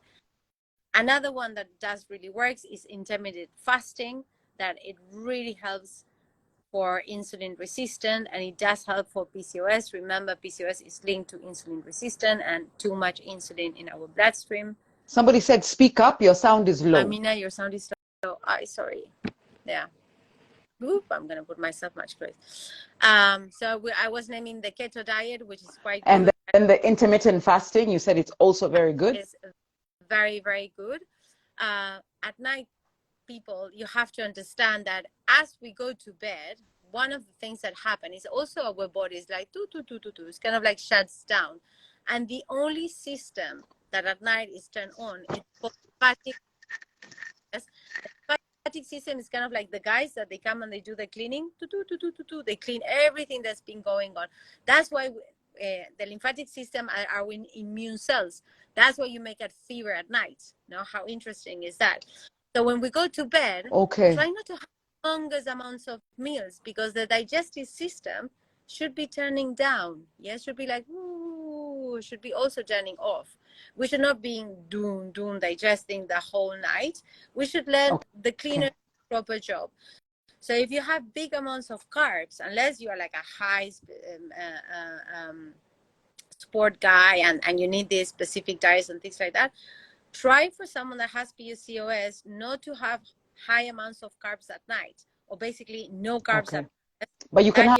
Another one that does really works is intermittent fasting, that it really helps for insulin resistant, and it does help for PCOS. Remember, PCOS is linked to insulin resistant and too much insulin in our bloodstream. Somebody said, speak up, your sound is low. Amina, your sound is low. Sorry. Yeah. Oop, I'm going to put myself much closer. So I was naming the keto diet, which is quite And good. then the intermittent fasting, you said it's also very good. It's very, very good. At night, people, you have to understand that as we go to bed, one of the things that happen is also our body is like, it's kind of like shuts down. And the only system that at night is turned on is lymphatic. The lymphatic system is kind of like the guys that they come and they do the cleaning. They clean everything that's been going on. That's why the lymphatic system are immune cells. That's why you make a fever at night. You know, how interesting is that? So when we go to bed, try not to have humongous amounts of meals, because the digestive system should be turning down. Yes, should be like, ooh, should be also turning off. We should not be doom digesting the whole night. We should let the cleaner do the proper job. So if you have big amounts of carbs, unless you are like a high sport guy and you need these specific diets and things like that, try for someone that has PCOS not to have high amounts of carbs at night, or basically no carbs at night. But you can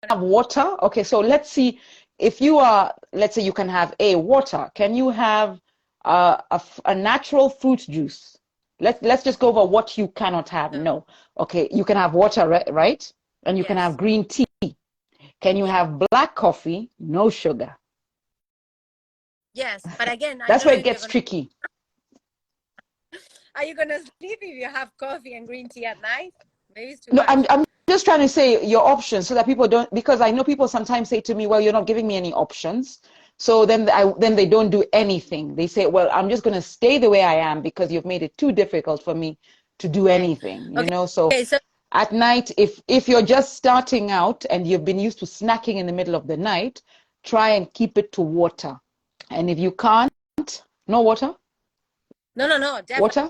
have water. Okay, so let's see, if you are, let's say you can have water. Can you have a natural fruit juice? Let's just go over what you cannot have. No. Okay, you can have water, right? And you can have green tea. Can you have black coffee? No sugar. Yes, but again, that's where it gets tricky. Are you gonna sleep if you have coffee and green tea at night? Maybe it's too much. I'm just trying to say your options so that people don't, because I know people sometimes say to me, well, you're not giving me any options. So then they don't do anything. They say, well, I'm just going to stay the way I am because you've made it too difficult for me to do anything, you know? So at night, if you're just starting out and you've been used to snacking in the middle of the night, try and keep it to water. And if you can't, no water? No, definitely. Water?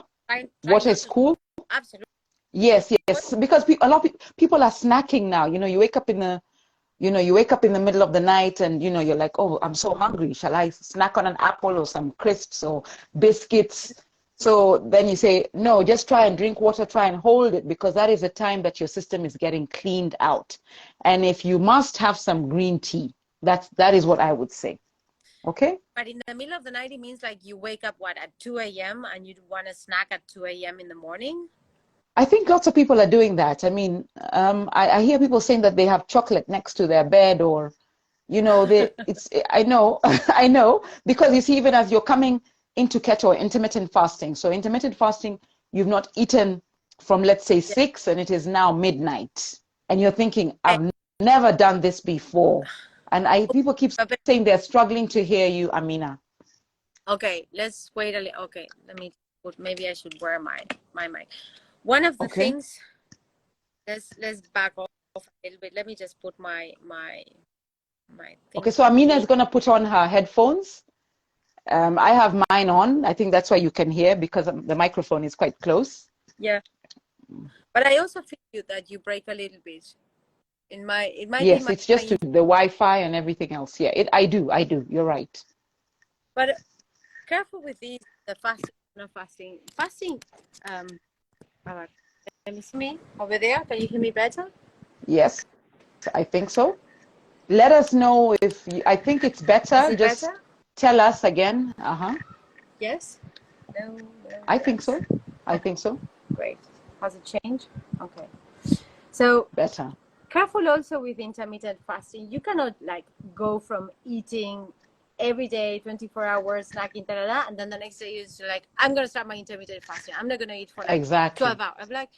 Water is cool? Absolutely. Yes, because a lot of people are snacking now. You know, you wake up in the middle of the night and, you know, you're like, oh, I'm so hungry. Shall I snack on an apple or some crisps or biscuits? So then you say, no, just try and drink water, try and hold it, because that is the time that your system is getting cleaned out. And if you must have some green tea, that is what I would say. Okay? But in the middle of the night, it means like you wake up, at 2 a.m. and you want to snack at 2 a.m. in the morning? I think lots of people are doing that. I mean, I hear people saying that they have chocolate next to their bed, or, you know, I know, because you see, even as you're coming into keto or intermittent fasting, so intermittent fasting, you've not eaten from, let's say, 6 and it is now midnight. And you're thinking, I've never done this before. And people keep saying they're struggling to hear you, Amina. Okay, let's wait a little. Okay, maybe I should wear my mic. One of the things, let's back off a little bit. Let me just put my thing. Okay, so Amina is going to put on her headphones. I have mine on. I think that's why you can hear, because the microphone is quite close. Yeah, but I also feel that you break a little bit. Yes, it's just the Wi-Fi and everything else. Yeah, I do. You're right. But careful with these, the fasting. Can you see me over there? Can you hear me better? Yes, I think so. Let us know if I think it's better. Just better? Tell us again. Yes. No. I think so. I think so. Great. Has it changed? Okay. So better. Careful also with intermittent fasting. You cannot like go from eating every day, 24 hours, snacking, and then the next day you're like, I'm going to start my intermittent fasting. I'm not going to eat for like 12 hours. I'm like,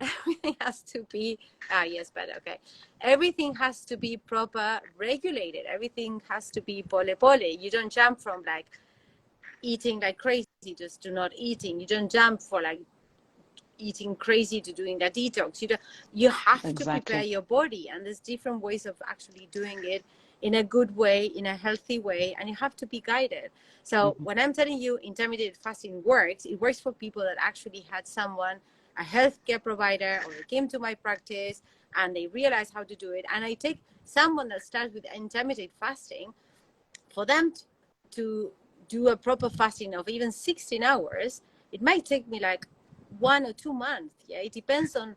everything has to be, yes, better, okay. Everything has to be proper regulated. Everything has to be pole. You don't jump from like eating like crazy just to not eating. You don't jump for like eating crazy to doing that detox. You have to prepare your body, and there's different ways of actually doing it in a good way, in a healthy way, and you have to be guided. So when I'm telling you intermittent fasting works, it works for people that actually had someone, a healthcare provider, or they came to my practice and they realize how to do it. And I take someone that starts with intermittent fasting for them to do a proper fasting of even 16 hours, it might take me like 1 or 2 months. Yeah, it depends on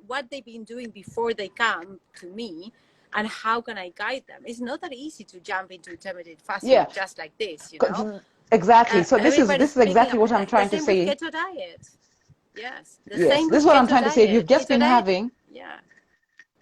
what they've been doing before they come to me, and how can I guide them. It's not that easy to jump into intermittent fasting just like this, you know. Exactly. So this Everybody's is speaking exactly about what I'm the trying to same with say. keto diet. Yes, the Yes, same this with is what I'm keto trying to say. If diet. you've just Keto been diet, having, yeah.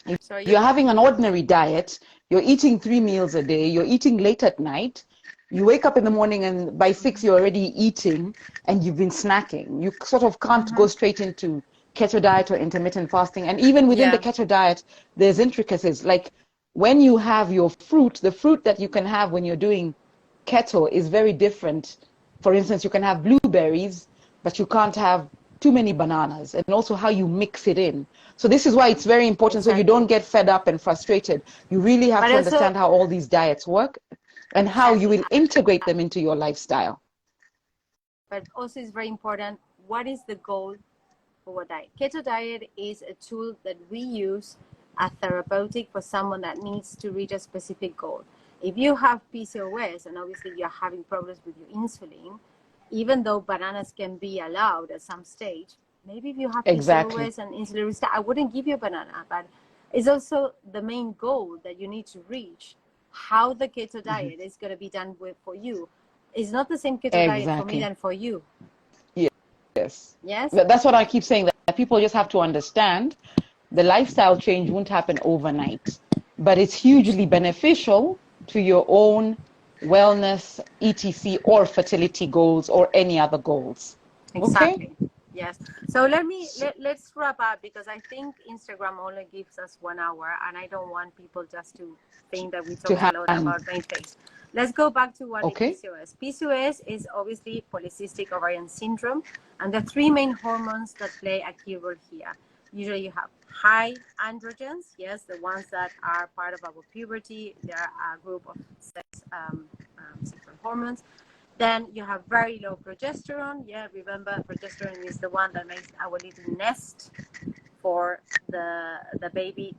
if So you're having an ordinary diet, you're eating 3 meals a day, you're eating late at night, you wake up in the morning and by 6 you're already eating and you've been snacking. You sort of can't go straight into keto diet or intermittent fasting. And even within the keto diet, there's intricacies. Like when you have your fruit, the fruit that you can have when you're doing keto is very different. For instance, you can have blueberries, but you can't have too many bananas, and also how you mix it in. So this is why it's very important, so you don't get fed up and frustrated. You really have to understand how all these diets work and how you will integrate them into your lifestyle. But also it's very important, what is the goal for a diet? Keto diet is a tool that we use as therapeutic for someone that needs to reach a specific goal. If you have PCOS and obviously you're having problems with your insulin, even though bananas can be allowed at some stage, maybe if you have PCOS and insulin resistance, I wouldn't give you a banana. But it's also the main goal that you need to reach. How the keto diet is going to be done for you. It's not the same keto diet for me than for you. Yes. Yes. That's what I keep saying, that people just have to understand the lifestyle change won't happen overnight, but it's hugely beneficial to your own wellness, etc., or fertility goals or any other goals. Exactly. Okay? Yes. So let's wrap up, because I think Instagram only gives us 1 hour, and I don't want people just to think that we talked a lot about brain phase. Let's go back to what is PCOS. PCOS is obviously polycystic ovarian syndrome, and the 3 main hormones that play a key role here. Usually you have high androgens, yes, the ones that are part of our puberty. They're a group of sexual hormones. Then you have very low progesterone. Yeah, remember, progesterone is the one that makes our little nest for the baby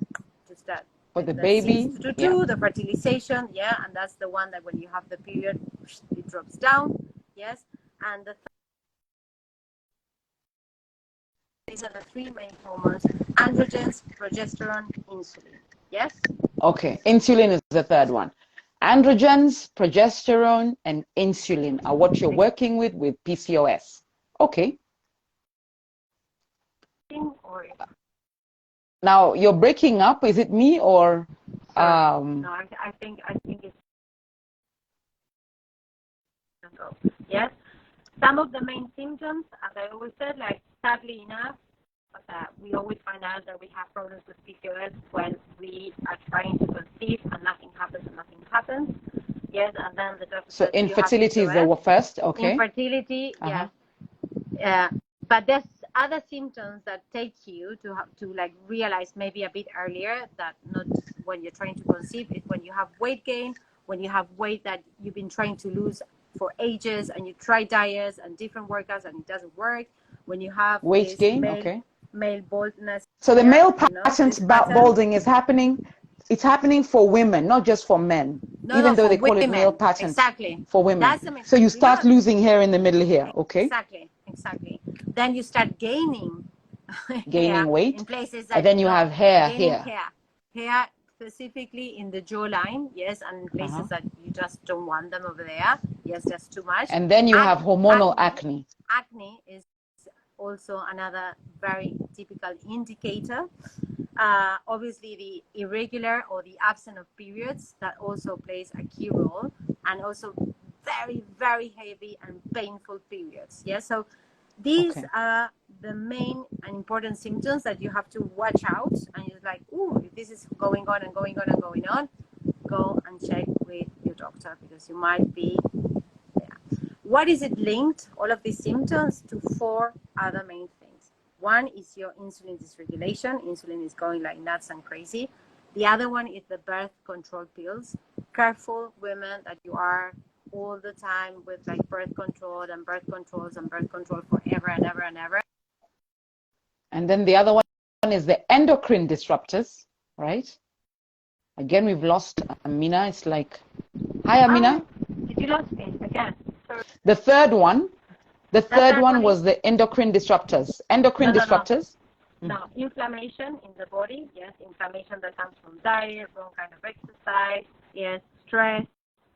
to start. For the baby, the fertilization, yeah, and that's the one that when you have the period, it drops down, yes. And these are the 3 main hormones: androgens, progesterone, insulin. Yes. Okay, insulin is the third one. Androgens, progesterone, and insulin are what you're working with PCOS. Okay. Now you're breaking up. Is it me or? No, I think it's. Yes. Some of the main symptoms, as I always said, like sadly enough, we always find out that we have problems with PCOS when we are trying to conceive and nothing happens. Yes, and then the doctor says infertility is the first. Okay. Infertility, yes. But there's other symptoms that take you to like realize maybe a bit earlier that not when you're trying to conceive, it's when you have weight gain, when you have weight that you've been trying to lose for ages and you try diets and different workouts and it doesn't work, when you have weight gain, male baldness. So the male patterns balding is happening. It's happening for women, not just for men. Even though they call it male patterns, for women. So you start losing hair in the middle here, okay? Exactly. Then you start gaining weight in places that and then you have hair here. Hair specifically in the jawline, yes, and in places that you just don't want them over there. Yes, that's too much. And then you have hormonal acne. Acne is also another very typical indicator. Obviously, the irregular or the absence of periods, that also plays a key role, and also very, very heavy and painful periods. Yeah, so these are the main and important symptoms that you have to watch out. And you're like, ooh, if this is going on and going on and going on, go and check with your doctor, because you might be. What is it linked, all of these symptoms, to 4 other main things. One is your insulin dysregulation. Insulin is going like nuts and crazy. The other one is the birth control pills. Careful, women, that you are all the time with like birth control and birth controls and birth control forever and ever and ever. And then the other one is the endocrine disruptors, right? Again, we've lost Amina. It's like, hi, Amina. Did you lose me? again. The third one was Is the endocrine disruptors. Endocrine disruptors? no, inflammation in the body. Yes, inflammation that comes from diet, wrong kind of exercise. Yes, stress.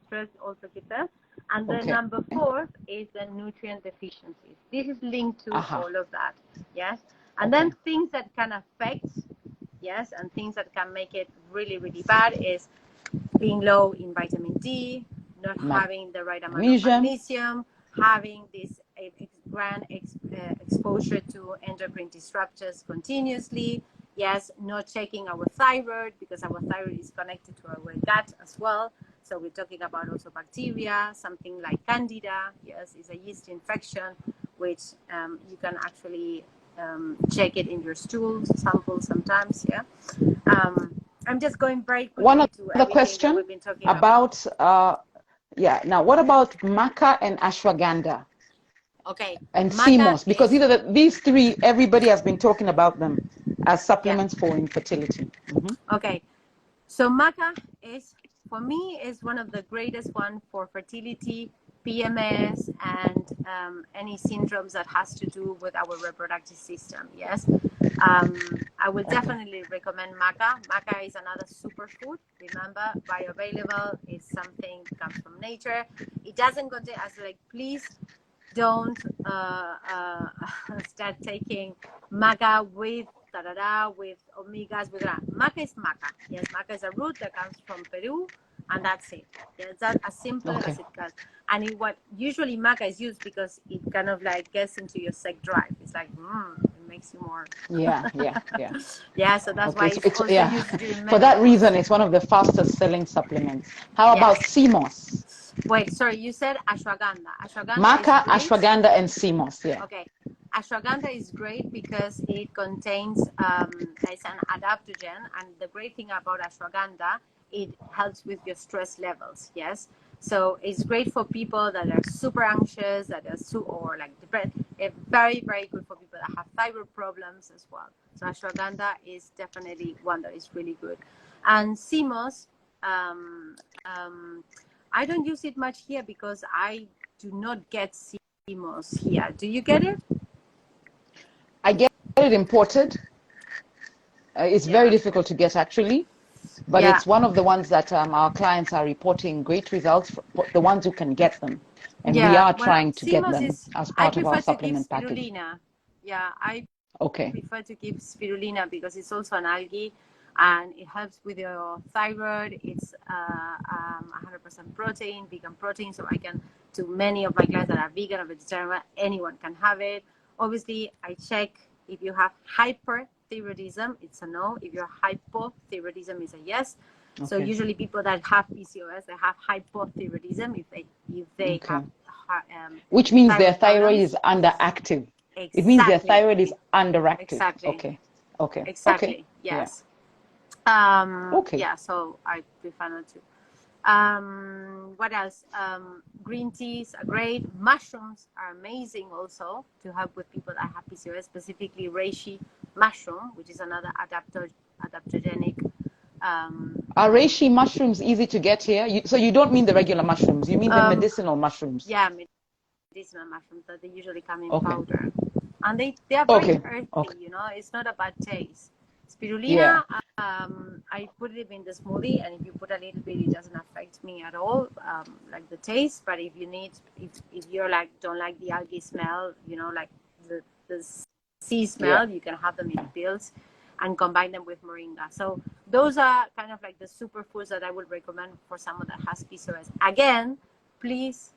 Stress also gets there. And then number 4 is the nutrient deficiencies. This is linked to all of that. Yes, and then things that can affect. Yes, and things that can make it really, really bad is being low in vitamin D, not having the right amount of magnesium, having this exposure to endocrine disruptors continuously. Yes, not checking our thyroid, because our thyroid is connected to our gut as well. So we're talking about also bacteria, something like candida. Yes, is a yeast infection, which you can actually check it in your stool sample sometimes. Yeah. I'm just going very quickly One to other everything that question we've been talking about now what about maca and ashwagandha? Okay. And CMOS, because these three, everybody has been talking about them as supplements for infertility. Okay. So maca is, for me, is one of the greatest one for fertility, PMS, and any syndromes that has to do with our reproductive system. Yes. I will definitely recommend maca. Maca is another superfood. Remember, bioavailable is something that comes from nature. It doesn't contain, as like, please don't start taking maca with with omegas, with that. Maca is maca. Yes, maca is a root that comes from Peru, and that's it. Yeah, it's that as simple as it goes. And what usually maca is used because it kind of like gets into your sex drive. It's like, it makes you more. Yeah. Yeah, so that's why it's also used during menopause. For that reason, it's one of the fastest selling supplements. How about CMOS? Wait, sorry, you said ashwagandha. Maca, ashwagandha, and CMOS. Yeah. Okay. Ashwagandha is great because it contains it's an adaptogen, and the great thing about ashwagandha, it helps with your stress levels. Yes, so it's great for people that are super anxious, that are or like depressed. It's very, very good for people that have thyroid problems as well. So ashwagandha is definitely one that is really good. And CMOS, I don't use it much here because I do not get CMOS here. Do you get it? I get it imported. It's very difficult to get, actually, but it's one of the ones that our clients are reporting great results for, the ones who can get them, and we are trying to get them as part of our supplement package. Yeah, I prefer to give spirulina because it's also an algae, and it helps with your thyroid. It's 100% protein, vegan protein, so I can, to many of my clients that are vegan or vegetarian, anyone can have it. Obviously, I check if you have hyperthyroidism, it's a no. If you're hypothyroidism, it's a yes. So usually people that have PCOS, they have hypothyroidism if they have which means their thyroid is underactive. Exactly. It means their thyroid is underactive. Exactly. Okay. Exactly. Yes. Yeah. So I prefer not to. What else? Green teas are great. Mushrooms are amazing also to help with people that have PCOS, specifically reishi mushroom, which is another adaptogenic. Are reishi mushrooms easy to get here? So you don't mean the regular mushrooms, you mean the medicinal mushrooms? Yeah, medicinal mushrooms that they usually come in powder. And they are very earthy, you know, it's not a bad taste. Spirulina, I put it in the smoothie, and if you put a little bit, it doesn't affect me at all, like the taste. But if you need, if you're like, don't like the algae smell, you know, like the sea smell, you can have them in pills and combine them with moringa. So those are kind of like the superfoods that I would recommend for someone that has PCOS. Again, please,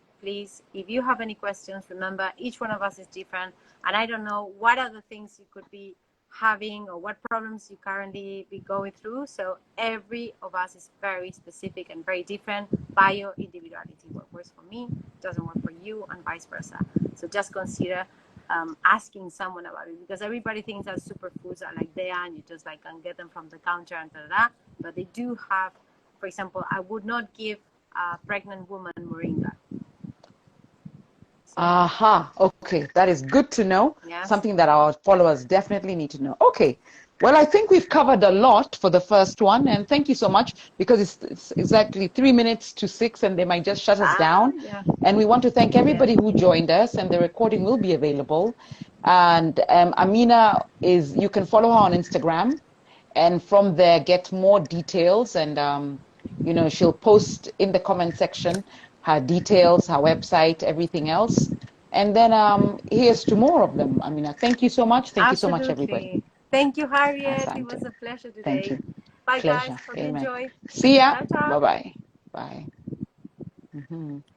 if you have any questions, remember, each one of us is different, and I don't know what are the things you could be having or what problems you currently be going through. So every of us is very specific and very different. Bio individuality, what works for me doesn't work for you, and vice versa. So just consider asking someone about it, because everybody thinks that superfoods are like there and you just like can get them from the counter and but they do have, for example, I would not give a pregnant woman moringa. Okay, that is good to know. Something that our followers definitely need to know. Okay, Well, I think we've covered a lot for the first one, and thank you so much, because it's exactly 3 minutes to 6, and they might just shut us down. Yeah. And we want to thank everybody who joined us, and the recording will be available. And Amina you can follow her on Instagram, and from there get more details. And she'll post in the comment section her details, her website, everything else. And then here's to more of them. Amina, thank you so much. Thank you so much, everybody. Absolutely. Thank you, Harriet. It was Asante. a pleasure Thank today. you. Bye, guys. Pleasure. Hope you Amen. enjoy. See ya. Ciao, ciao. Bye-bye. Bye.